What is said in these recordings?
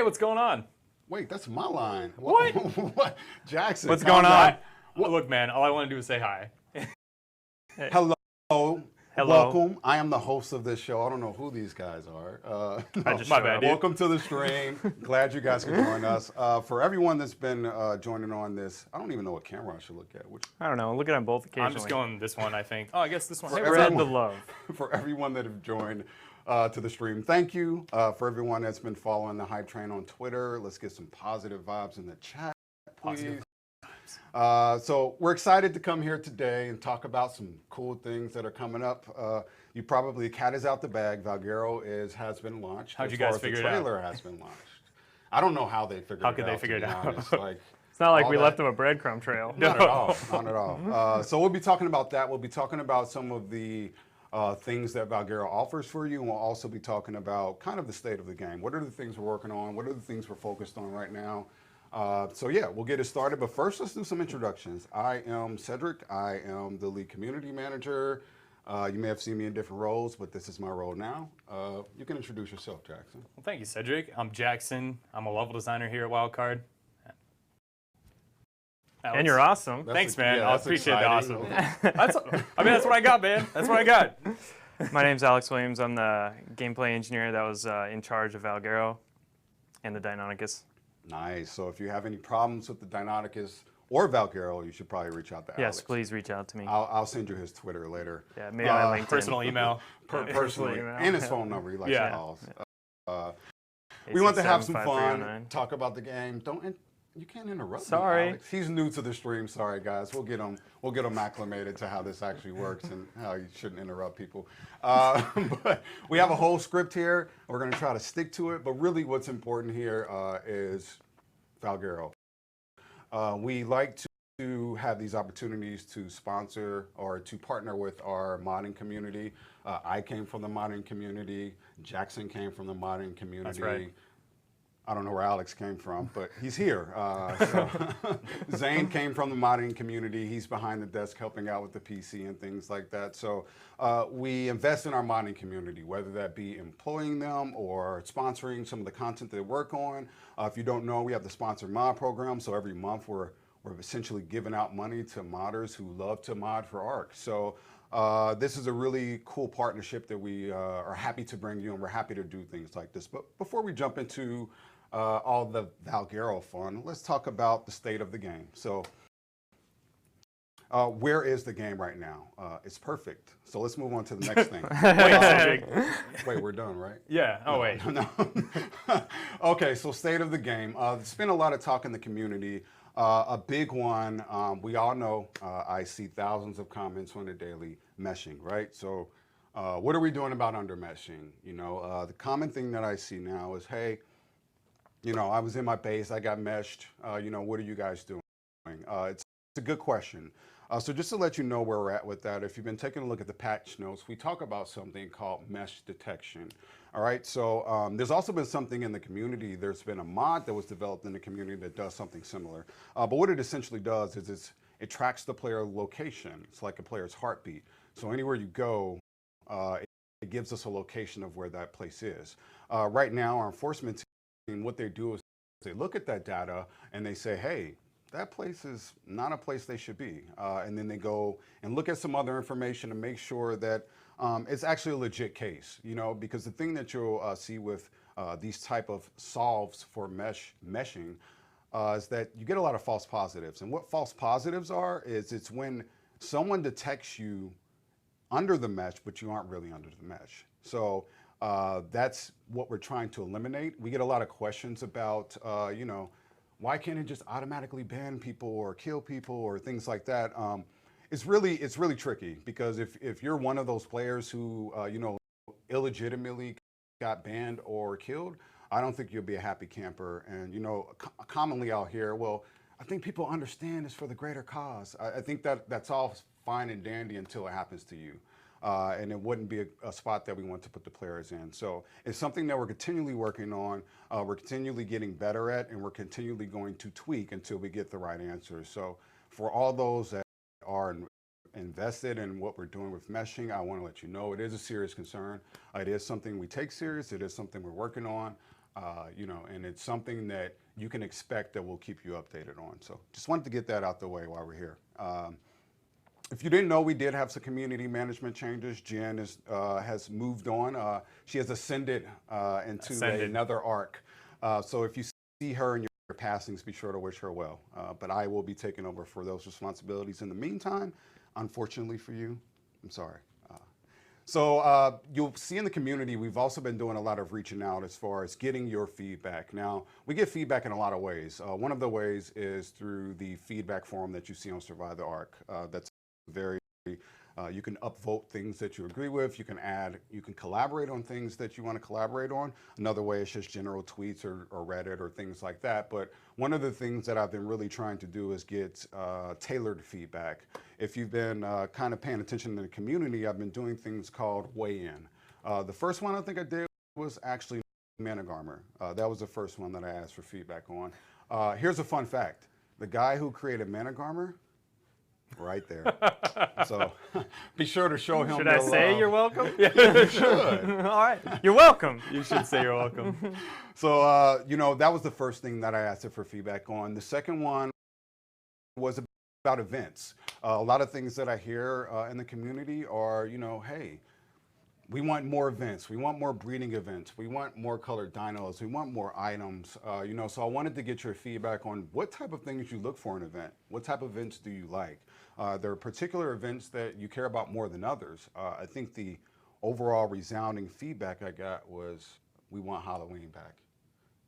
what's going on? Wait, that's my line. What? What? Jackson. What's going on? What? Look, man, all I want to do is say hi. Hello. Hello. Welcome. I am the host of this show. I don't know who these guys are. My bad, dude. Welcome to the stream. Glad you guys could join us. For everyone that's been joining on this, I don't even know what camera I should look at. I don't know. Look at them both occasionally. I'm just going this one, I think. Oh, I guess this one. Hey, spread the love. For everyone that have joined to the stream, thank you. For everyone that's been following the Hype Train on Twitter, let's get some positive vibes in the chat, please. So we're excited to come here today and talk about some cool things that are coming up. You probably, cat is out the bag. Valguero has been launched. How'd you guys figure it out? The trailer has been launched. I don't know how they figured it out. How could they figure it out? It's not like we left them a breadcrumb trail. Not at all. Not at all. So we'll be talking about that. We'll be talking about some of the things that Valguero offers for you, and we'll also be talking about kind of the state of the game. What are the things we're working on? What are the things we're focused on right now? So yeah, we'll get it started, but first let's do some introductions. I am Cedric. I am the lead community manager. You may have seen me in different roles, but this is my role now. You can introduce yourself, Jackson. Well, thank you, Cedric. I'm Jackson. I'm a level designer here at Wildcard. And you're awesome. Thanks, man. I appreciate exciting. the awesome. That's what I got, man. That's what I got. My name's Alex Williams. I'm the gameplay engineer that was in charge of Valguero and the Deinonychus. Nice. So if you have any problems with the Deinonychus or Valguero, you should probably reach out to Alex. Yes, please reach out to me. I'll send you his Twitter later. Yeah, maybe my LinkedIn. Personal email. Personally. email. And his phone number. He likes Yeah. calls. We want to have some fun, 867-5309. talk about the game. You can't interrupt Sorry. me, Alex. He's new to the stream. Sorry, guys. We'll get him acclimated to how this actually works and how you shouldn't interrupt people. But we have a whole script here. We're going to try to stick to it. But really what's important here is Valguero. We like to have these opportunities to sponsor or to partner with our modding community. I came from the modding community. Jackson came from the modding community. That's right. I don't know where Alex came from, but he's here. Zane came from the modding community. He's behind the desk helping out with the PC and things like that. So we invest in our modding community, whether that be employing them or sponsoring some of the content they work on. If you don't know, we have the Sponsored Mod program. So every month we're essentially giving out money to modders who love to mod for Ark. So this is a really cool partnership that we are happy to bring you, and we're happy to do things like this. But before we jump into all the Valguero fun, let's talk about the state of the game. So where is the game right now? It's perfect. So let's move on to the next thing. Wait, we're done, right? Yeah. Oh, wait. No. Okay, so state of the game. There's been a lot of talk in the community. A big one, we all know, I see thousands of comments on the daily, meshing, right? So what are we doing about under meshing? You know, the common thing that I see now is, hey, you know, I was in my base, I got meshed, you know, what are you guys doing? It's a good question. So just to let you know where we're at with that, if you've been taking a look at the patch notes, we talk about something called mesh detection. All right, so there's also been something in the community. There's been a mod that was developed in the community that does something similar. But what it essentially does is it tracks the player location. It's like a player's heartbeat. So anywhere you go, it gives us a location of where that place is. Right now, our enforcement team, what they do is they look at that data and they say, hey, that place is not a place they should be. And then they go and look at some other information to make sure that it's actually a legit case, you know, because the thing that you'll see with these type of solves for meshing is that you get a lot of false positives. And what false positives are is it's when someone detects you under the mesh, but you aren't really under the mesh. So that's what we're trying to eliminate. We get a lot of questions about, you know, why can't it just automatically ban people or kill people or things like that? It's really tricky because if you're one of those players who, you know, illegitimately got banned or killed, I don't think you'll be a happy camper. And, you know, commonly I'll hear, well, I think people understand it's for the greater cause. I think that's all fine and dandy until it happens to you. And it wouldn't be a spot that we want to put the players in. So it's something that we're continually working on, we're continually getting better at, and we're continually going to tweak until we get the right answers. So for all those that are invested in what we're doing with meshing, I want to let you know it is a serious concern. It is something we take serious. It is something we're working on. You know, and it's something that you can expect that we'll keep you updated on. So just wanted to get that out the way while we're here. If you didn't know, we did have some community management changes. Jen has moved on. She has ascended into another arc. So if you see her in your passings, be sure to wish her well. But I will be taking over for those responsibilities. In the meantime, unfortunately for you, I'm sorry. So you'll see in the community, we've also been doing a lot of reaching out as far as getting your feedback. Now, we get feedback in a lot of ways. One of the ways is through the feedback forum that you see on Survive the Ark. That's very, you can upvote things that you agree with. You can collaborate on things that you want to collaborate on. Another way is just general tweets or Reddit or things like that. But one of the things that I've been really trying to do is get tailored feedback. If you've been kind of paying attention to the community, I've been doing things called weigh-in. The first one I think I did was actually Managarmer. That was the first one that I asked for feedback on. Here's a fun fact. The guy who created Managarmer, right there. So be sure to show him. Should I say you're welcome? Yeah, you should. All right. You're welcome. You should say you're welcome. So, you know, that was the first thing that I asked for feedback on. The second one was about events. A lot of things that I hear in the community are, you know, hey, we want more events. We want more breeding events. We want more colored dinos. We want more items. You know, so I wanted to get your feedback on what type of things you look for in an event. What type of events do you like? There are particular events that you care about more than others. I think the overall resounding feedback I got was we want Halloween back.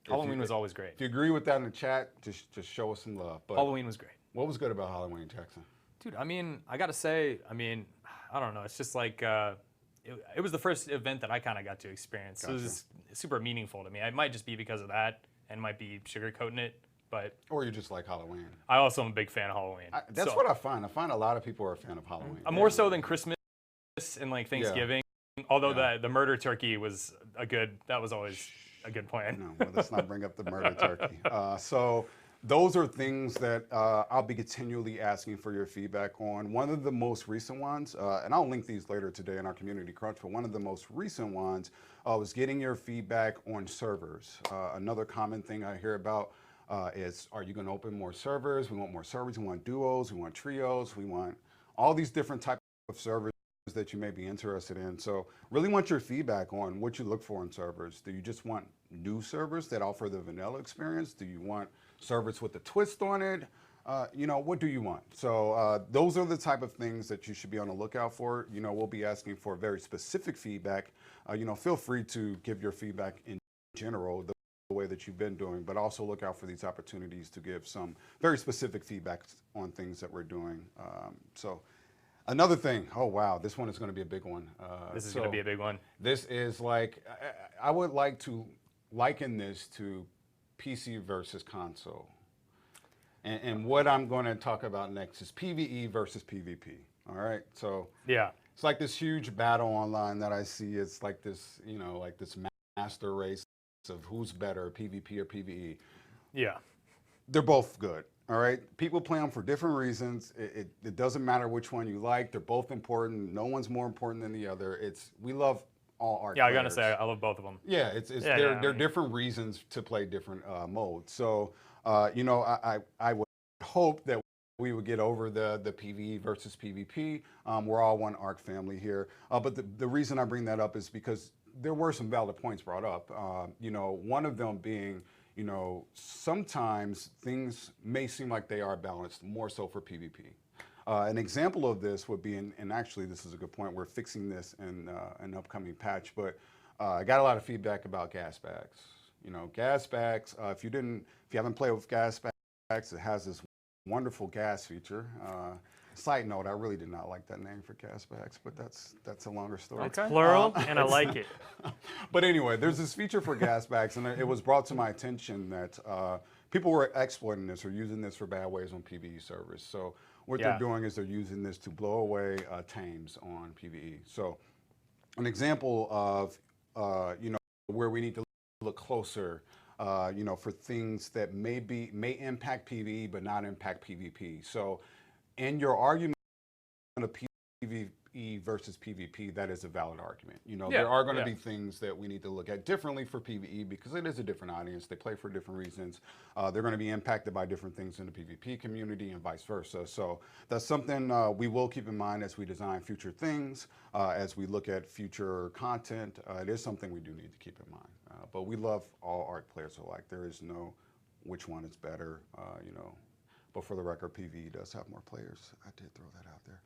Halloween was always great. If you agree with that in the chat, just show us some love. But Halloween was great. what was good about Halloween, Jackson? Dude, I mean, I gotta say, I mean, I don't know. It's just like, it was the first event that I kind of got to experience. Gotcha. So it was super meaningful to me. It might just be because of that and might be sugarcoating it, but Or you just like Halloween? I also am a big fan of Halloween. That's So, what I find. I find a lot of people are a fan of Halloween. more so than Christmas and like Thanksgiving. Although Yeah. the murder turkey was that was always a good plan. No, well, let's not bring up the murder turkey. So those are things that I'll be continually asking for your feedback on. One of the most recent ones, and I'll link these later today in our community crunch, but one of the most recent ones was getting your feedback on servers. Another common thing I hear about is, are you going to open more servers? We want more servers. We want duos. We want trios. We want all these different types of servers that you may be interested in. So really want your feedback on what you look for in servers. Do you just want new servers that offer the vanilla experience? Do you want servers with a twist on it? You know, what do you want? So those are the type of things that you should be on the lookout for. You know, we'll be asking for very specific feedback. You know, feel free to give your feedback in general, the way that you've been doing, but also look out for these opportunities to give some very specific feedback on things that we're doing. So another thing, oh wow, this one is going to be a big one. This is going to be a big one. This is like, I would like to liken this to PC versus console. And what I'm going to talk about next is PvE versus PvP. All right, so Yeah. it's like this huge battle online that I see. It's like this, you know, like this master race of who's better, PvP or PvE. Yeah. They're both good. All right, people play them for different reasons. It doesn't matter which one you like. They're both important. No one's more important than the other. We love all Ark Yeah, I gotta players. say, I love both of them. Yeah, they're different reasons to play different modes. So, you know, I would hope that we would get over the PvE versus PvP. We're all one Ark family here. But the reason I bring that up is because there were some valid points brought up. You know, one of them being, you know, sometimes things may seem like they are balanced, more so for PvP. An example of this would be, and actually this is a good point, we're fixing this in an upcoming patch, but I got a lot of feedback about gas bags. You know, gas bags, if you haven't played with gas bags, it has this wonderful gas feature. Side note, I really did not like that name for gas bags, but that's a longer story. It's plural, and I like it. But anyway, there's this feature for gas bags, and it was brought to my attention that people were exploiting this or using this for bad ways on PvE servers. So what they're doing is they're using this to blow away tames on PvE. So an example of, you know, where we need to look closer, you know, for things that may impact PvE but not impact PvP. So in your argument of PvE versus PvP, that is a valid argument. You know, Yeah, there are going to yeah. be things that we need to look at differently for PvE because it is a different audience. They play for different reasons. They're going to be impacted by different things in the PvP community and vice versa. So that's something we will keep in mind as we design future things, as we look at future content. It is something we do need to keep in mind. But we love all Ark players alike. There is no which one is better, you know. But for the record, PvE does have more players. I did throw that out there.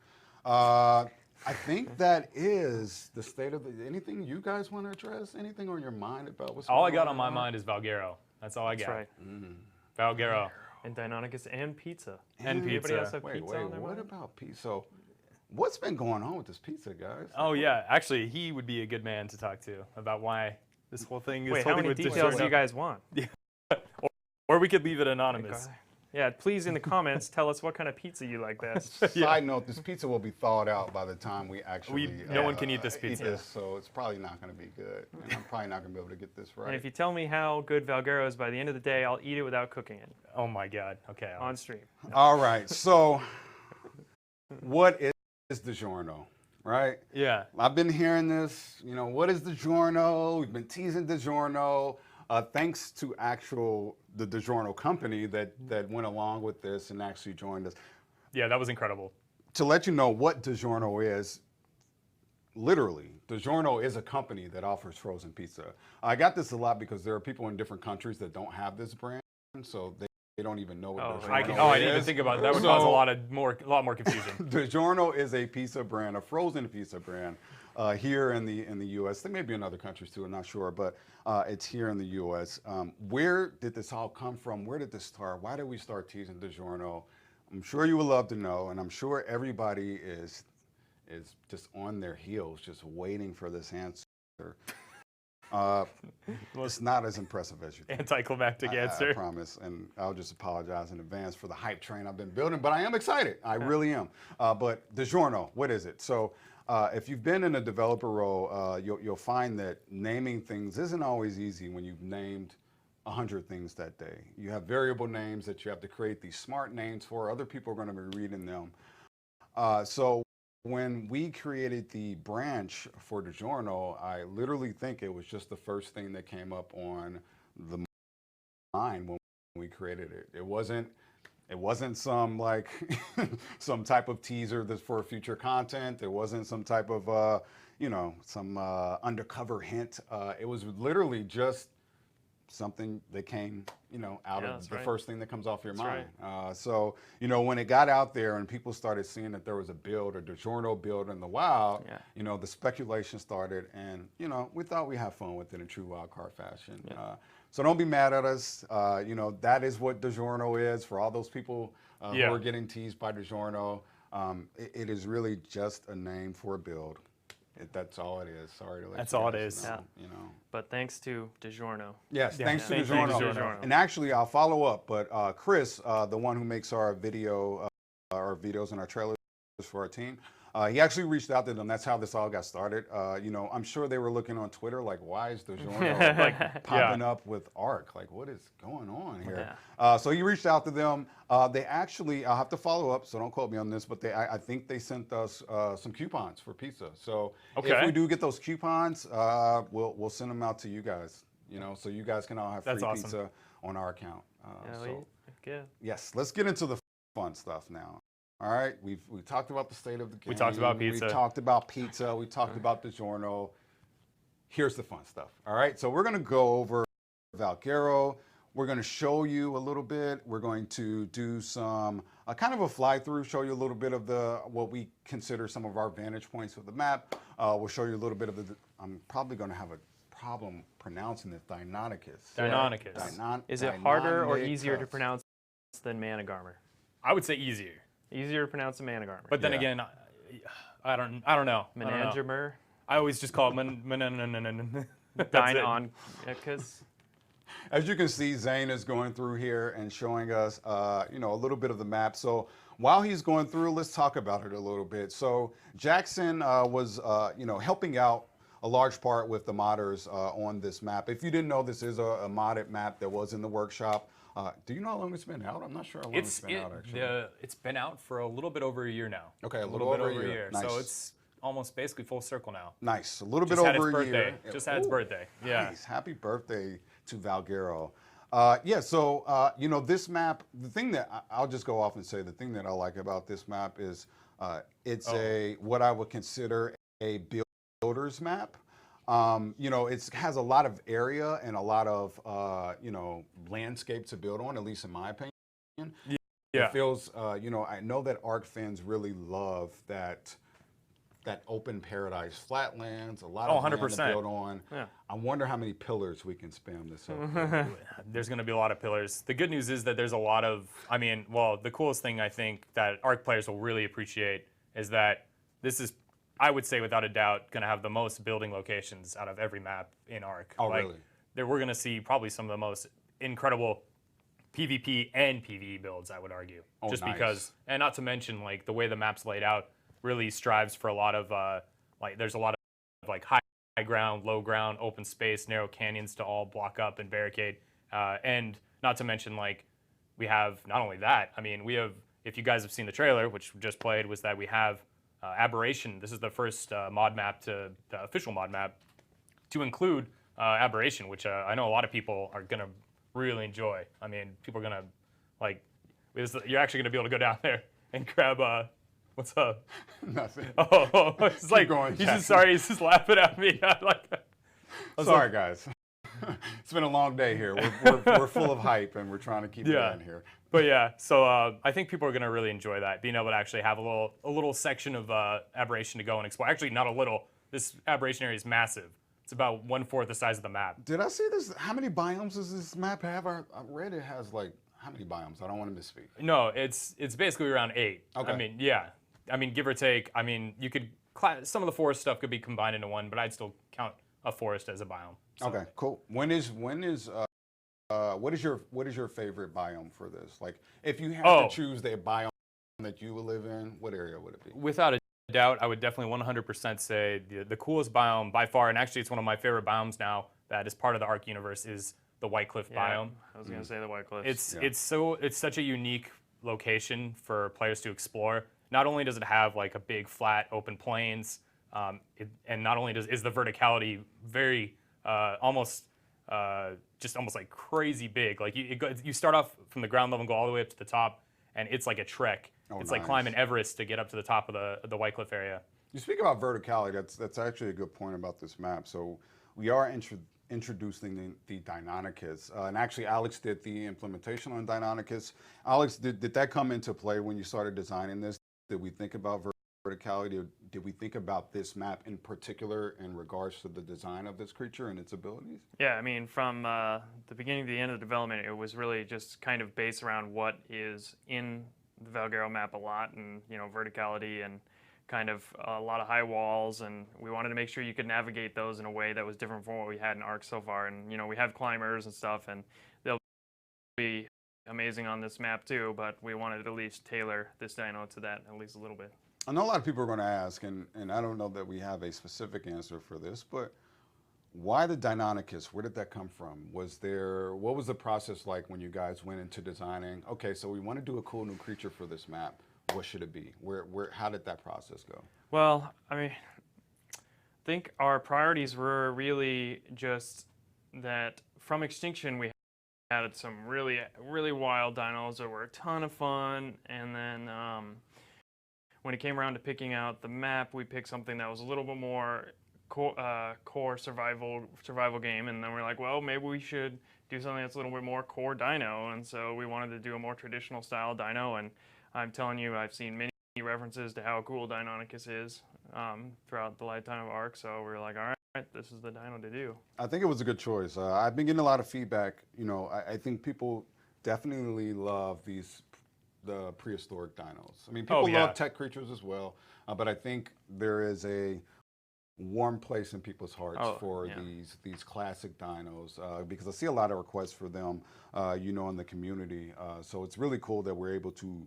I think that is the state of the. Anything you guys want to address? Anything on your mind about what's All I going got on my Ark? mind is Valguero. That's all I That's got. right. Valguero. And Deinonychus and pizza. And Anybody pizza. else have Wait, pizza on their what mind? about pizza? So, what's been going on with this pizza, guys? Oh yeah, actually, he would be a good man to talk to about why this whole thing is Wait, how holding many with details DiGiorno. do you guys want? Or we could leave it anonymous. Yeah, please in the comments tell us what kind of pizza you like best. Side note: this pizza will be thawed out by the time we actually. No one can eat this pizza. So it's probably not going to be good, and I'm probably not going to be able to get this right. And if you tell me how good Valguero is by the end of the day, I'll eat it without cooking it Oh my God. Okay. on stream. All right, so what is DiGiorno, right? Yeah. I've been hearing this, you know, what is DiGiorno? We've been teasing DiGiorno. Thanks to the DiGiorno company that went along with this and actually joined us. Yeah, that was incredible. To let you know what DiGiorno is, literally, DiGiorno is a company that offers frozen pizza. I got this a lot because there are people in different countries that don't have this brand, so they don't even know what DiGiorno is. I didn't even think about it. That would cause a lot more confusion. DiGiorno is a pizza brand, a frozen pizza brand, here in the U.S. There may be in other countries too. I'm not sure, but it's here in the U.S. Where did this all come from? Where did this start? Why did we start teasing DiGiorno? I'm sure you would love to know, and I'm sure everybody is just on their heels, just waiting for this answer. It's not as impressive as you think. Anticlimactic answer. I promise, and I'll just apologize in advance for the hype train I've been building, but I am excited. I really am. But DiGiorno, what is it? So if you've been in a developer role, you'll find that naming things isn't always easy when you've named 100 things that day. You have variable names that you have to create these smart names for. Other people are going to be reading them. So when we created the branch for DiGiorno, I literally think it was just the first thing that came up on the mind when we created it. It wasn't some like some type of teaser that's for future content. It wasn't some type of some undercover hint. It was literally just something that came, out of the first thing that comes off your mind. So, when it got out there and people started seeing that there was a DiGiorno build in the wild, the speculation started, and, we thought we'd have fun with it in true wildcard fashion. So don't be mad at us. That is what DiGiorno is for all those people who are getting teased by DiGiorno. It is really just a name for a build. That's all it is. Sorry to let That's you all it guys is. know, But thanks to DiGiorno. Yes, thanks to Thank you, DiGiorno. DiGiorno. And actually, I'll follow up. But Chris, the one who makes our videos and our trailers for our team, he actually reached out to them. That's how this all got started. I'm sure they were looking on Twitter like, why is DiGiorno popping up with Ark? Like, what is going on here? So he reached out to them. They actually, I'll have to follow up, so don't quote me on this, but I think they sent us some coupons for pizza. So if we do get those coupons, we'll send them out to you guys. So you guys can all have free pizza on our account. Yes, let's get into the fun stuff now. All right, we talked about the state of the game. We talked about pizza. We talked about pizza. We talked about DiGiorno. Here's the fun stuff. All right, so we're going to go over Valguero. We're going to show you a little bit. We're going to do some kind of a fly through, show you a little bit of what we consider some of our vantage points of the map. We'll show you a little bit of I'm probably going to have a problem pronouncing this Deinonychus. Deinonychus. Is it harder or easier to pronounce than Managarmer? I would say easier. Easier to pronounce than Managarmer. But then again, I don't know. Managarmer. I always just call it Deinonychus. As you can see, Zane is going through here and showing us, a little bit of the map. So while he's going through, let's talk about it a little bit. So Jackson was, helping out a large part with the modders on this map. If you didn't know, this is a modded map that was in the workshop. Do you know how long it's been out? I'm not sure how long it's been out, actually. It's been out for a little bit over a year now. Okay, a little little bit over a year. Nice. So it's almost basically full circle now. Nice. A little bit Just had over its a birthday. year. Just had its birthday. Yeah. Nice. Happy birthday to Valguero. Yeah, so, you know, this map, the thing that I'll just go off and say, the thing that I like about this map is it's what I would consider a builder's map. You know, it has a lot of area and a lot of, you know, landscape to build on, at least in my opinion. Yeah. It feels, you know, I know that Ark fans really love that open paradise flatlands, a lot of land to build on. Yeah. I wonder how many pillars we can spam this up. There's going to be a lot of pillars. The good news is that there's a lot of, I mean, well, the coolest thing I think that Ark players will really appreciate is that this is, I would say without a doubt, going to have the most building locations out of every map in Ark. Oh, really? We're going to see probably some of the most incredible PvP and PvE builds, I would argue. Oh, just nice. because, and not to mention, like, the way the map's laid out really strives for a lot of, like, there's a lot of, like, high ground, low ground, open space, narrow canyons to all block up and barricade. And not to mention, like, we have not only that, I mean, we have, if you guys have seen the trailer, which we just played, was that we have Aberration. This is the first mod map the official mod map, to include Aberration, which I know a lot of people are going to really enjoy. I mean, people are going to, like, you're actually going to be able to go down there and grab, what's up? Nothing. Oh, it's like, going, he's just sorry, he's just laughing at me. Sorry, guys. It's been a long day here. We're full of hype, and we're trying to keep it in here. But yeah, so I think people are going to really enjoy that, being able to actually have a little section of Aberration to go and explore. Actually, not a little. This Aberration area is massive. It's about 1/4 the size of the map. Did I see this? How many biomes does this map have? I read it has, like, how many biomes? I don't want to misspeak. No, it's basically around 8. Okay. I mean, yeah. I mean, give or take. I mean, you could some of the forest stuff could be combined into one, but I'd still count a forest as a biome. So. Okay, cool. What is your favorite biome for this? Like, if you had to choose the biome that you would live in, what area would it be? Without a doubt, I would definitely 100% say the coolest biome by far, and actually it's one of my favorite biomes now that is part of the Ark universe, is the White Cliff biome. I was gonna say the White Cliff. It's such a unique location for players to explore. Not only does it have like a big flat open plains, and not only is the verticality very almost like crazy big. Like you start off from the ground level and go all the way up to the top, and it's like a trek. It's like climbing Everest to get up to the top of the White Cliff area. You speak about verticality. That's actually a good point about this map. So we are introducing the Deinonychus, and actually Alex did the implementation on Deinonychus. Alex, did that come into play when you started designing this? Did we think about verticality? Did we think about this map in particular in regards to the design of this creature and its abilities? Yeah, I mean, from the beginning to the end of the development, it was really just kind of based around what is in the Valguero map a lot, and, you know, verticality and kind of a lot of high walls, and we wanted to make sure you could navigate those in a way that was different from what we had in Ark so far. And, you know, we have climbers and stuff, and they'll be amazing on this map too, but we wanted to at least tailor this dino to that at least a little bit. I know a lot of people are going to ask, and I don't know that we have a specific answer for this, but why the Deinonychus? Where did that come from? What was the process like when you guys went into designing, okay, so we want to do a cool new creature for this map. What should it be? How did that process go? Well, I mean, I think our priorities were really just that from Extinction we had some really, really wild dinos that were a ton of fun, and then when it came around to picking out the map, we picked something that was a little bit more core survival game, and then we're like, well, maybe we should do something that's a little bit more core dino, and so we wanted to do a more traditional style dino. And I'm telling you, I've seen many references to how cool Deinonychus is throughout the lifetime of Ark, so we're like, all right, this is the dino to do. I think it was a good choice. I've been getting a lot of feedback. You know, I think people definitely love the prehistoric dinos. I mean, people love tech creatures as well, but I think there is a warm place in people's hearts for these classic dinos, because I see a lot of requests for them, you know, in the community. So it's really cool that we're able to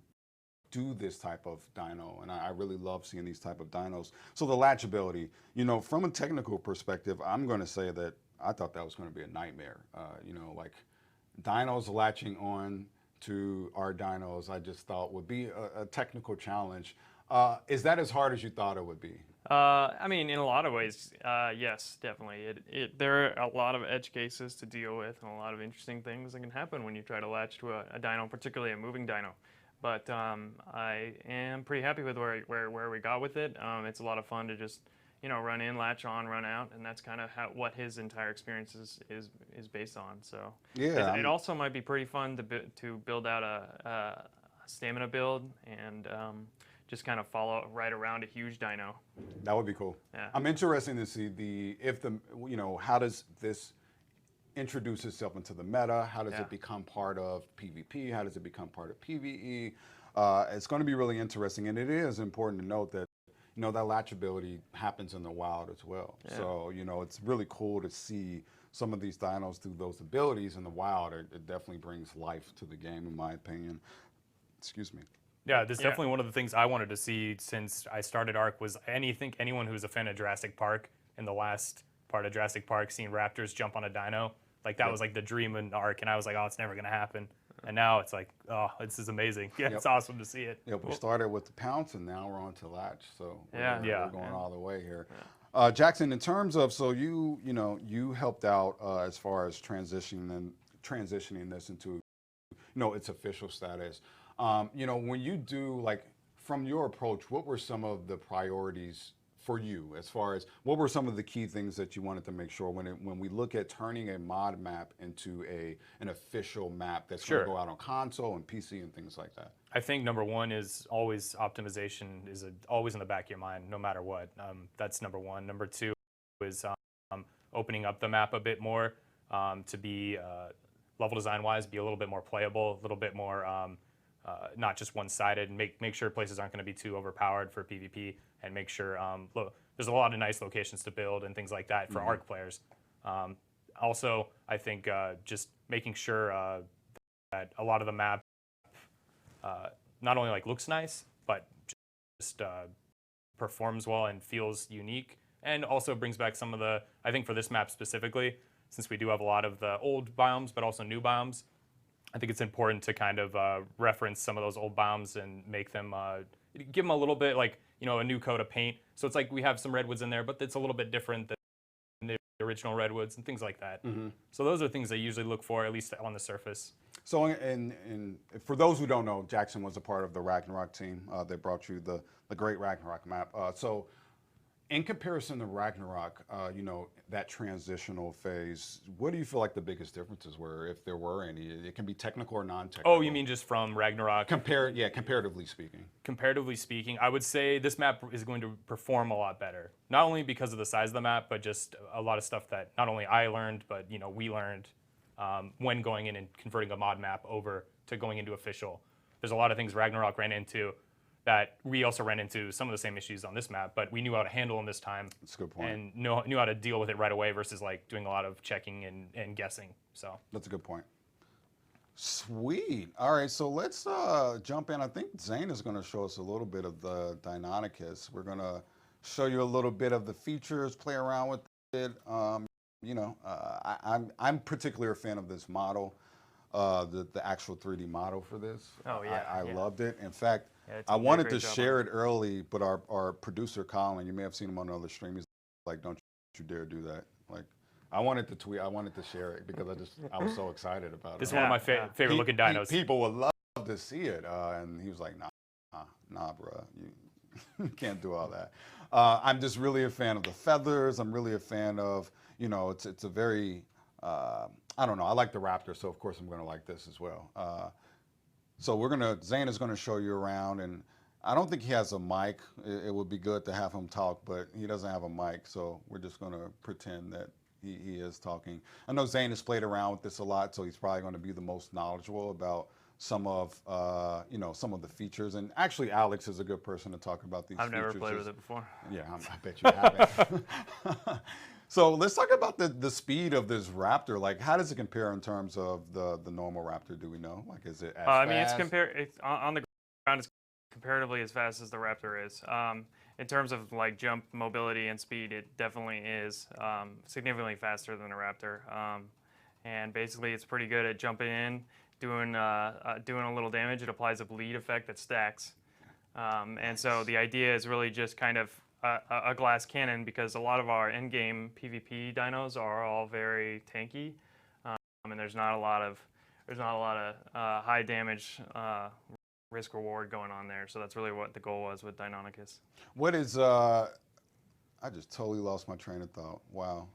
do this type of dino, and I really love seeing these type of dinos. So the latchability, you know, from a technical perspective, I'm going to say that I thought that was going to be a nightmare. You know, like dinos latching on to our dinos, I just thought would be a technical challenge. Is that as hard as you thought it would be? I mean, in a lot of ways, yes, definitely. There are a lot of edge cases to deal with, and a lot of interesting things that can happen when you try to latch to a dino, particularly a moving dino. But I am pretty happy with where we got with it. It's a lot of fun to just run in, latch on, run out, and that's kind of what his entire experience is based on. So Yeah, it also might be pretty fun to build out a stamina build and just kind of follow right around a huge dino. that would be cool. Yeah. I'm interested to see how does this introduce itself into the meta? How does Yeah. it become part of PvP? How does it become part of PvE? It's going to be really interesting, and it is important to note that that latchability happens in the wild as well. Yeah. So it's really cool to see some of these dinos through those abilities in the wild. It definitely brings life to the game, in my opinion. Excuse me. Yeah, this is definitely one of the things I wanted to see since I started Ark was anyone who's a fan of Jurassic Park in the last part of Jurassic Park, seeing raptors jump on a dino, like that was like the dream in Ark, and I was like, oh, it's never gonna happen. And now it's like, oh, this is amazing. Yeah, it's awesome to see it. Yeah, we started with the pounce, and now we're on to latch. So we're going all the way here. Yeah. Jackson, in terms of, so you helped out as far as transitioning this into its official status. When you do, like, from your approach, what were some of the priorities for you as far as what were some of the key things that you wanted to make sure when we look at turning a mod map into an official map that's going to go out on console and PC and things like that? I think number one is always optimization is always in the back of your mind, no matter what. That's number one. Number two is opening up the map a bit more to be level design wise, be a little bit more playable, a little bit more not just one-sided, and make sure places aren't going to be too overpowered for PvP, and make sure there's a lot of nice locations to build and things like that for Ark players. Also, I think just making sure that a lot of the map not only like looks nice, but just performs well and feels unique, and also brings back some of the, I think for this map specifically, since we do have a lot of the old biomes, but also new biomes, I think it's important to kind of reference some of those old biomes and make them, give them a little bit like, a new coat of paint. So it's like we have some redwoods in there, but it's a little bit different than the original redwoods and things like that. So those are things I usually look for, at least on the surface. So, and for those who don't know, Jackson was a part of the Ragnarok team. They brought you the great Ragnarok map. So in comparison to Ragnarok, that transitional phase, what do you feel like the biggest differences were, if there were any? It can be technical or non-technical. Oh, you mean just from Ragnarok? Comparatively speaking. Comparatively speaking, I would say this map is going to perform a lot better. Not only because of the size of the map, but just a lot of stuff that not only I learned, but we learned when going in and converting a mod map over to going into official. There's a lot of things Ragnarok ran into that we also ran into some of the same issues on this map, but we knew how to handle them this time. That's a good point. And knew how to deal with it right away versus like doing a lot of checking and guessing. So that's a good point. Sweet. All right, so let's jump in. I think Zane is going to show us a little bit of the Deinonychus. We're going to show you a little bit of the features, play around with it. I'm particularly a fan of this model, the actual 3D model for this. Oh yeah, I loved it. In fact, Yeah, I wanted to share it early, but our producer Colin, you may have seen him on another stream. He's like, "Don't you dare do that!" Like, I wanted to share it because I was so excited about it. this is one of my favorite looking dinos. People would love to see it, and he was like, "Nah, bro, you can't do all that." I'm just really a fan of the feathers. I'm really a fan of it's a very I don't know. I like the raptor, so of course I'm going to like this as well. So Zane is gonna show you around, and I don't think he has a mic. It would be good to have him talk, but he doesn't have a mic, so we're just gonna pretend that he is talking. I know Zane has played around with this a lot, so he's probably gonna be the most knowledgeable about some of some of the features. And actually, Alex is a good person to talk about these features. I've never played with it before. Yeah, I bet you haven't. So let's talk about the speed of this raptor. Like, how does it compare in terms of the normal raptor? Do we know? Like, is it as fast? I mean, it's on the ground. It's comparatively as fast as the raptor is. In terms of like jump mobility and speed, it definitely is significantly faster than the raptor. and basically it's pretty good at jumping in, doing a little damage. It applies a bleed effect that stacks, and so the idea is really just kind of a glass cannon, because a lot of our in-game PvP dinos are all very tanky, and there's not a lot of high damage risk reward going on there. So that's really what the goal was with Deinonychus. What is I just totally lost my train of thought. Wow.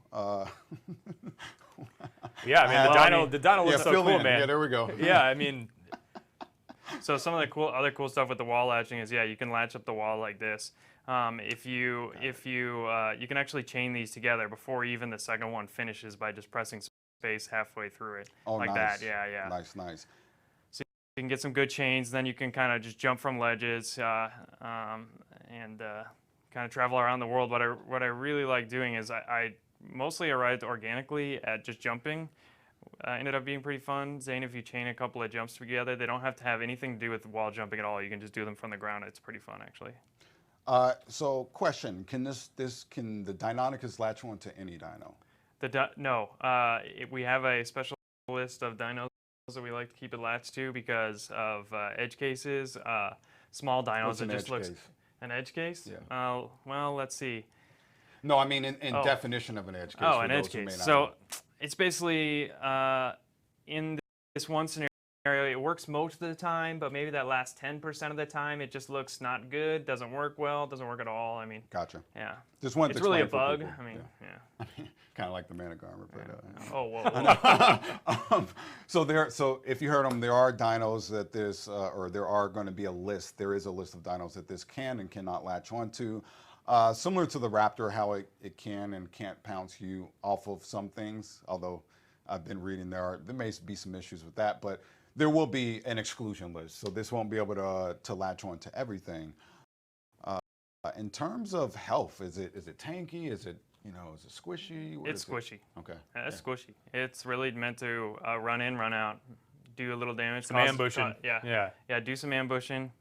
Yeah, I mean, the dino looks so fill cool, in. man. Yeah, there we go. Yeah, I mean, So some of the other cool stuff with the wall latching is, yeah, you can latch up the wall like this. You can actually chain these together before even the second one finishes by just pressing space halfway through it, like nice. that. Yeah, yeah. Nice. So you can get some good chains. Then you can kind of just jump from ledges and kind of travel around the world. What I really like doing is I mostly arrived organically at just jumping. Ended up being pretty fun. Zane, if you chain a couple of jumps together, they don't have to have anything to do with wall jumping at all. You can just do them from the ground. It's pretty fun, actually. So question, can the Deinonychus latch onto any dino? No, we have a special list of dinos that we like to keep it latched to because of edge cases. Small dinos What's that an just edge looks case? an edge case. Yeah. Well, let's see. No, I mean in definition of an edge case. Oh, for an those edge who may case. not So know. it's basically in this one scenario, it works most of the time, but maybe that last 10% of the time, it just looks not good, doesn't work well, doesn't work at all. I mean, Gotcha. yeah. Just wanted It's to really a explain for bug. people. I mean, yeah. Kind of like the man of garment, but. Oh, whoa. So if you heard them, there are dinos that this, or there are going to be a list. There is a list of dinos that this can and cannot latch onto. Similar to the Raptor, how it can and can't pounce you off of some things. Although I've been reading there may be some issues with that, but there will be an exclusion list. So this won't be able to latch onto everything. In terms of health, is it tanky? Is it is it squishy? It's squishy. Okay. It's squishy. It's really meant to run in, run out, do a little damage. Some ambushing. Yeah, do some ambushing,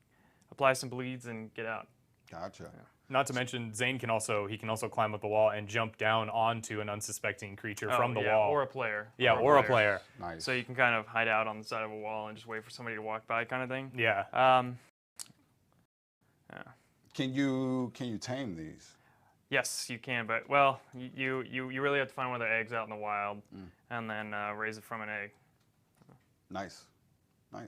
apply some bleeds, and get out. Gotcha. Yeah. Not to mention, Zane can also climb up the wall and jump down onto an unsuspecting creature from the wall. Or a player. Yeah, or a player. Nice. So you can kind of hide out on the side of a wall and just wait for somebody to walk by, kind of thing. Yeah. Yeah. Can you tame these? Yes, you can, but well, you really have to find one of their eggs out in the wild, and then raise it from an egg. Nice. Oh,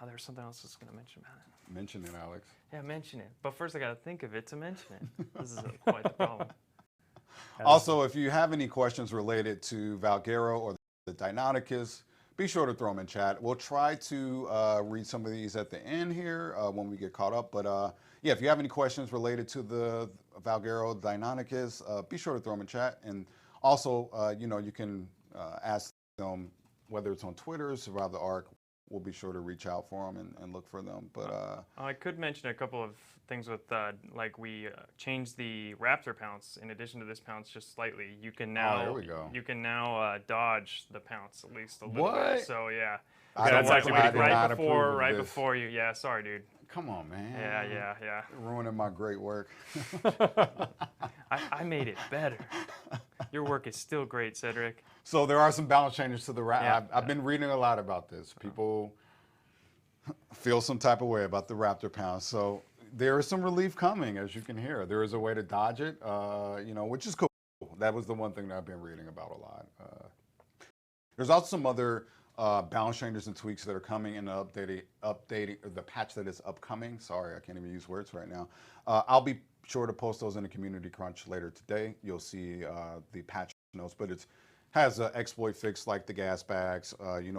there's something else I was going to mention about it. Mention it, Alex. Yeah, mention it. But first, I got to think of it to mention it. This is quite the problem. Also, if you have any questions related to Valguero or the Deinonychus, be sure to throw them in chat. We'll try to read some of these at the end here when we get caught up. But yeah, if you have any questions related to the Valguero, Deinonychus, be sure to throw them in chat. And also, you can ask them whether it's on Twitter, Survive the Ark. We'll be sure to reach out for them and look for them. But I could mention a couple of things with like we changed the Raptor pounce in addition to this pounce just slightly. You can now there we go. You can now dodge the pounce at least a little What? bit. So yeah. That's actually pretty cool. Right before you. Yeah, sorry, dude. Come on, man. Yeah. You're ruining my great work. I made it better. Your work is still great, Cedric. So there are some balance changes to the Raptor. Yeah. I've been reading a lot about this. People feel some type of way about the Raptor pounce. So there is some relief coming, as you can hear. There is a way to dodge it, which is cool. That was the one thing that I've been reading about a lot. There's also some other balance changes and tweaks that are coming in the updating the patch that is upcoming. Sorry, I can't even use words right now. I'll be sure to post those in the community crunch later today. You'll see the patch notes, but it has an exploit fix like the gas bags. It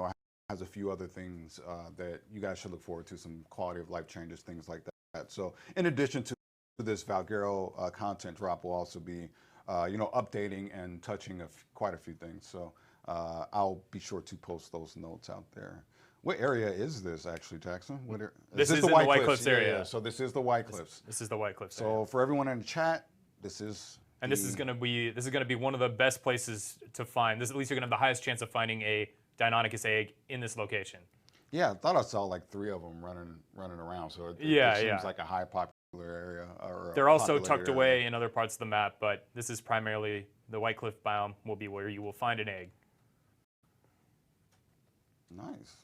has a few other things that you guys should look forward to, some quality of life changes, things like that. So in addition to this Valguero content drop, will also be updating and touching quite a few things. So I'll be sure to post those notes out there. What area is this actually, Jackson? This is the White Cliffs area. Yeah. So this is the White Cliffs. This is the White Cliffs. So for everyone in the chat, this is. And this is gonna be one of the best places to find. At least you're gonna have the highest chance of finding a Deinonychus egg in this location. Yeah, I thought I saw like 3 of them running around. So it seems like a high popular area. They're also tucked away in other parts of the map, but this is primarily the White Cliff biome will be where you will find an egg. Nice.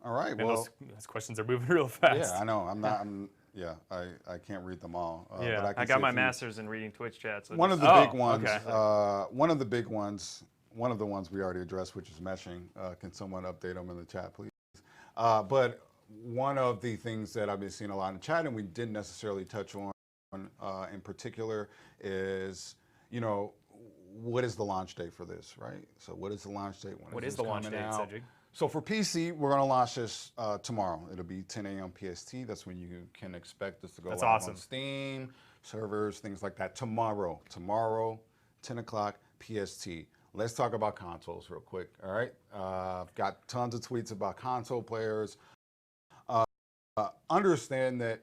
All right. Man, Well, those questions are moving real fast. yeah, I know. I'm not. Yeah, I can't read them all. Yeah. But I I can got say my a few. master's in reading Twitch chat. So One just, of the big Oh, ones. okay. One of the big ones. One of the ones we already addressed, which is meshing. Can someone update them in the chat, please? But one of the things that I've been seeing a lot in the chat, and we didn't necessarily touch on in particular, is what is the launch date for this, right? So what is the launch date? What is is the this launch coming date, out? Cedric? So for PC, we're going to launch this tomorrow. It'll be 10 a.m. PST. That's when you can expect this to go That's live awesome. on Steam, servers, things like that. Tomorrow, 10 o'clock PST. Let's talk about consoles real quick, all right? I've got tons of tweets about console players. Understand that,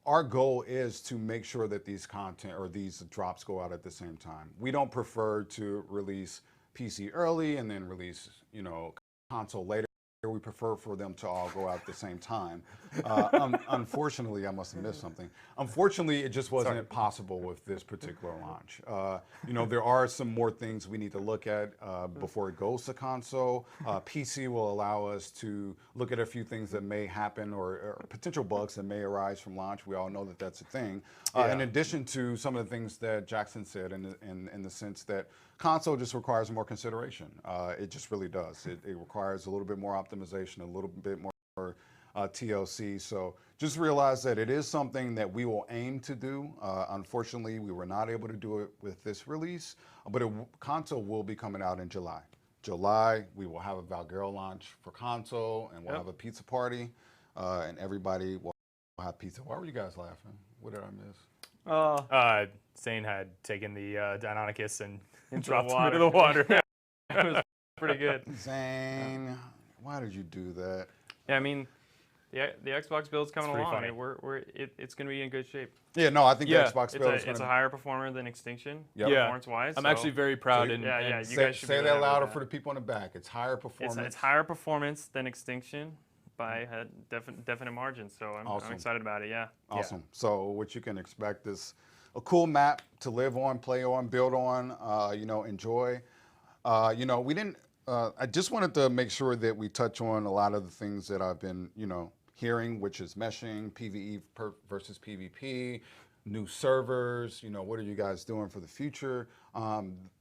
our goal is to make sure that these content or these drops go out at the same time. We don't prefer to release PC early and then release, console later. We prefer for them to all go out at the same time. Unfortunately, I must have missed something. Unfortunately, it just wasn't possible with this particular launch. There are some more things we need to look at before it goes to console. PC will allow us to look at a few things that may happen or potential bugs that may arise from launch. We all know that that's a thing. In addition to some of the things that Jackson said in the sense that console just requires more consideration. It just really does. It requires a little bit more optimization, a little bit more TLC. So just realize that it is something that we will aim to do. Unfortunately, we were not able to do it with this release, but console will be coming out in July. July, we will have a Valguero launch for console, and we'll have a pizza party, and everybody will have pizza. Why were you guys laughing? What did I miss? Zane had taken the Deinonychus and Into dropped the him into water. the water. It was pretty good. Zane, why did you do that? Yeah, I mean, the Xbox build's coming pretty along. funny. I mean, it's going to be in good shape. Yeah, no, I think Yeah, the Xbox It's build is going a to higher performer than Extinction, Yep. Yeah. performance-wise. I'm so- actually very proud. So, and, Yeah, and yeah, you say, guys should be say really that happy with louder that. for the people in the back. It's higher performance. It's higher performance than Extinction by a definite margin. So I'm Awesome. excited about it. Yeah. Awesome. So what you can expect is a cool map to live on, play on, build on, enjoy. We didn't, I just wanted to make sure that we touch on a lot of the things that I've been, hearing, which is meshing, PvE versus PvP, new servers, what are you guys doing for the future?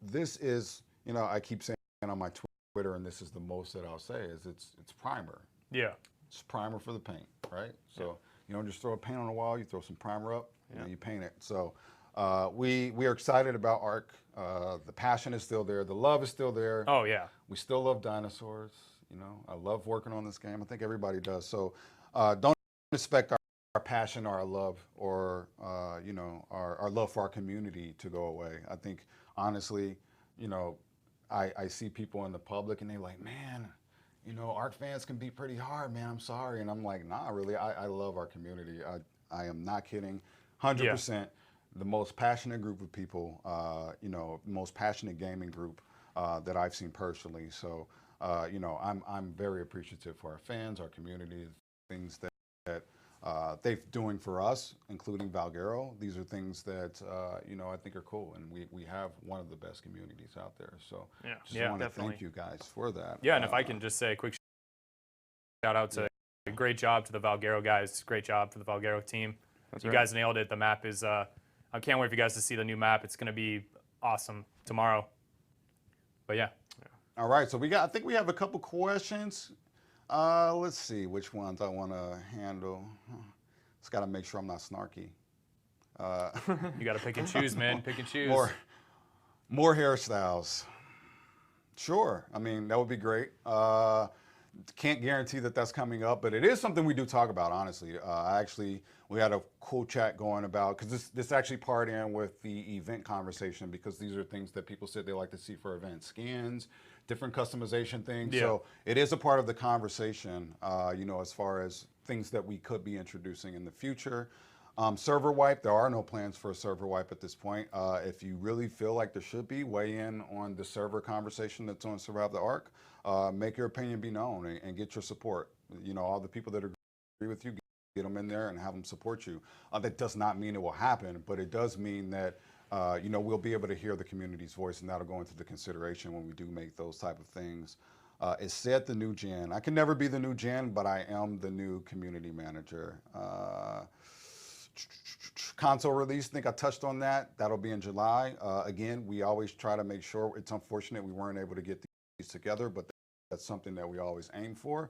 This is, I keep saying on my Twitter, and this is the most that I'll say, is it's primer. yeah. It's primer for the paint, right? So you don't just throw a paint on the wall, you throw some primer up, and you paint it. So we are excited about Ark. The passion is still there. The love is still there. Oh yeah. We still love dinosaurs. I love working on this game. I think everybody does. So don't expect our passion, our love, or our love for our community to go away. I think honestly, I see people in the public and they're like, man, Ark fans can be pretty hard, man. I'm sorry. And I'm like, nah, really, I love our community. I am not kidding. 100%. The most passionate group of people, most passionate gaming group that I've seen personally. So, I'm very appreciative for our fans, our community, things that they're doing for us, including Valguero. These are things that, I think are cool. And we have one of the best communities out there. So just want to thank you guys for that. Yeah, and if I can just say a quick shout out to great job to the Valguero guys. Great job to the Valguero team. You guys nailed it. The map is, I can't wait for you guys to see the new map. It's going to be awesome tomorrow. But yeah. All right, so I think we have a couple questions. Let's see which ones I want to handle. Just got to make sure I'm not snarky. You got to pick and choose, man. Pick and choose. More hairstyles. Sure. I mean, that would be great. Can't guarantee that that's coming up, but it is something we do talk about, honestly. We had a cool chat going about, because this actually part in with the event conversation, because these are things that people said they like to see for events. Skins, different customization things. Yeah. So it is a part of the conversation, as far as things that we could be introducing in the future. Server wipe, there are no plans for a server wipe at this point. If you really feel like there should be, weigh in on the server conversation that's on Survive the Ark. Make your opinion be known and get your support. All the people that agree with you, get them in there and have them support you. That does not mean it will happen, but it does mean that we'll be able to hear the community's voice, and that'll go into the consideration when we do make those type of things. It said the new gen. I can never be the new gen, but I am the new community manager. Console release, I think I touched on that. That'll be in July. Again, we always try to make sure. It's unfortunate we weren't able to get these together, but that's something that we always aim for.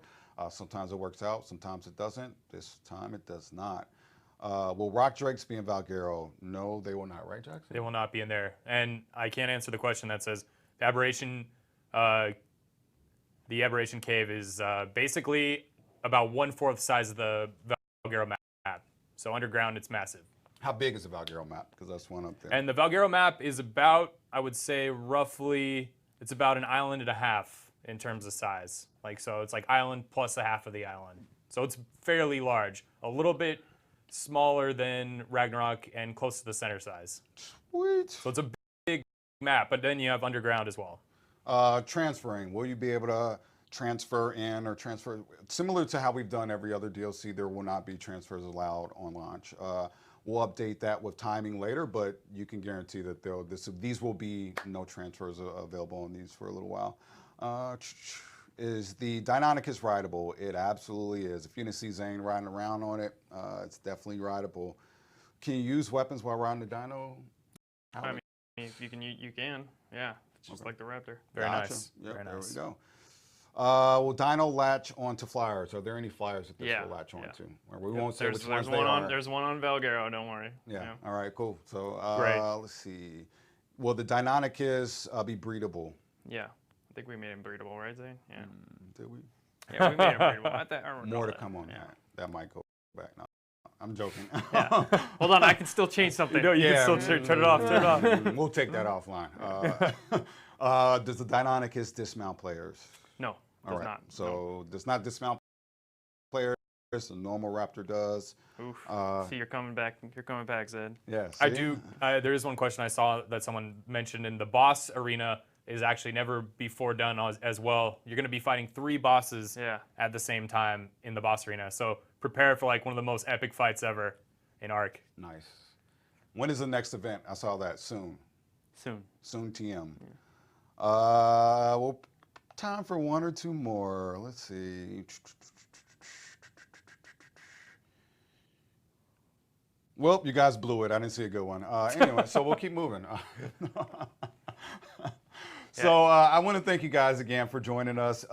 Sometimes it works out, sometimes it doesn't. This time it does not. Will Rock Drakes be in Valguero? No, they will not, right, Jackson? They will not be in there. And I can't answer the question that says the aberration cave is basically about 1/4 the size of the Valguero map. So underground, it's massive. How big is the Valguero map? Because that's one up there. And the Valguero map is about, I would say, roughly, it's about an island and a half in terms of size. So it's like island plus a half of the island. So it's fairly large. A little bit smaller than Ragnarok and close to the center size. Sweet. So it's a big map, but then you have underground as well. Transferring, will you be able to transfer in or transfer? Similar to how we've done every other DLC, there will not be transfers allowed on launch. We'll update that with timing later, but you can guarantee that these will be no transfers available on these for a little while. Is the Deinonychus rideable? It absolutely is. If you didn't see Zane riding around on it, it's definitely rideable. Can you use weapons while riding the Dino? I mean, if you can, yeah. It's just like the Raptor. Very nice. Yep, Very nice. There we go. Will Dino latch onto flyers? Are there any flyers that this will latch onto? Or we won't say which ones they are. There's one on Valguero, don't worry. Yeah. All right, cool. So Great. Let's see. Will the Deinonychus be breedable? Yeah. I think we made him breedable, right, Zane? Yeah. Did we? Yeah, we made him breedable. I don't More to that. come on that. That might go back. No, I'm joking. Yeah. Hold on, I can still change something. You can still turn it off. Turn it off. We'll take that offline. Does the Deinonychus dismount players? No, does not. So does not dismount players. The normal Raptor does. Oof. See, you're coming back. You're coming back, Zed. Yeah. I do. There is one question I saw that someone mentioned in the boss arena is actually never before done as well. You're going to be fighting 3 bosses at the same time in the boss arena. So prepare for like one of the most epic fights ever in Ark. Nice. When is the next event? I saw that soon. Soon TM. Yeah. Well, time for 1 or 2 more. Let's see. Well, you guys blew it. I didn't see a good one. Anyway, so we'll keep moving. So I want to thank you guys again for joining us.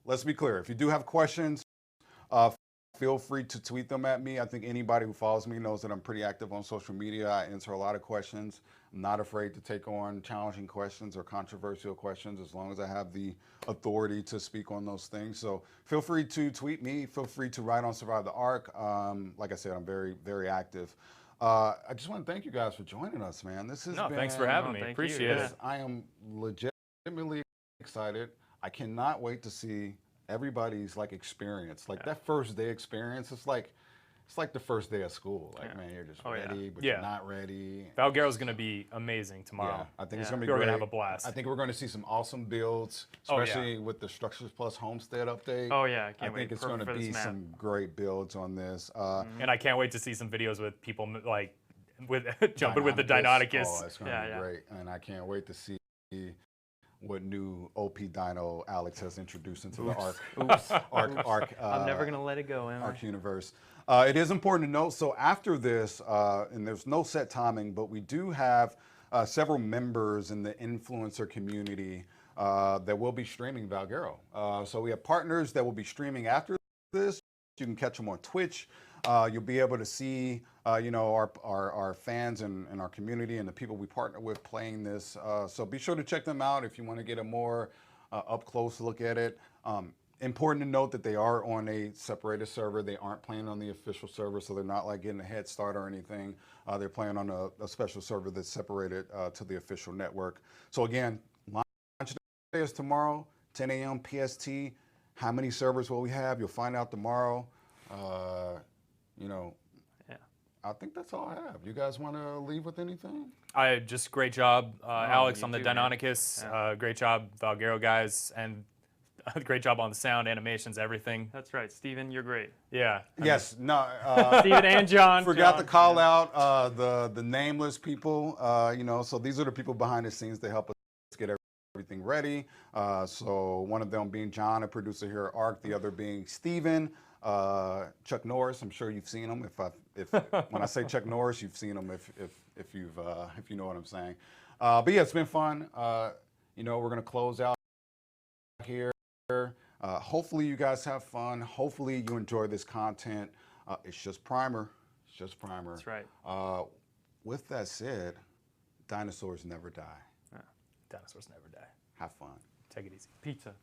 Let's be clear, if you do have questions, feel free to tweet them at me. I think anybody who follows me knows that I'm pretty active on social media. I answer a lot of questions. I'm not afraid to take on challenging questions or controversial questions as long as I have the authority to speak on those things. So feel free to tweet me. Feel free to write on Survive the Ark. Like I said, I'm very, very active. I just want to thank you guys for joining us, man. This has been, thanks for having me. Appreciate it. I am legitimately excited. I cannot wait to see everybody's experience. That first day experience, it's like the first day of school. Man, you're just ready, but you're not ready. Valguero's going to be amazing tomorrow. Yeah, I think it's going to be We're great. going to have a blast. I think we're going to see some awesome builds, especially with the Structures Plus Homestead uptate. Oh yeah, I can't wait. I think it's going to be some great builds on this. And I can't wait to see some videos with people jumping with the Deinonychus. Oh, it's going to be great. And I can't wait to see what new OP Dino Alex has introduced into the Ark. I'm never going to let it go, am I? Ark universe. It is important to note, so after this, and there's no set timing, but we do have several members in the influencer community that will be streaming Valguero. So we have partners that will be streaming after this. You can catch them on Twitch. You'll be able to see, our fans and our community and the people we partner with playing this. So be sure to check them out if you want to get a more up-close look at it. Important to note that they are on a separated server. They aren't playing on the official server, so they're not getting a head start or anything. They're playing on a special server that's separated to the official network. So again, launch day is tomorrow, 10 a.m. PST. How many servers will we have? You'll find out tomorrow. I think that's all I have. You guys want to leave with anything? Just great job, Alex, on the Deinonychus. Great job, Valguero guys. And great job on the sound, animations, everything. That's right, Steven, you're great. Yeah. Yes, no. Steven and John. Forgot to John, call yeah. out the nameless people. You know, so these are the people behind the scenes that help us get everything ready. So one of them being John, a producer here at Ark, the other being Steven, Chuck Norris. I'm sure you've seen him. If when I say Chuck Norris, you've seen him. If you know what I'm saying. But yeah, it's been fun. You know, we're gonna close out here. Hopefully you guys have fun. Hopefully you enjoy this content. It's just primer. It's just primer. That's right. With that said, dinosaurs never die. Dinosaurs never die. Have fun. Take it easy. Pizza.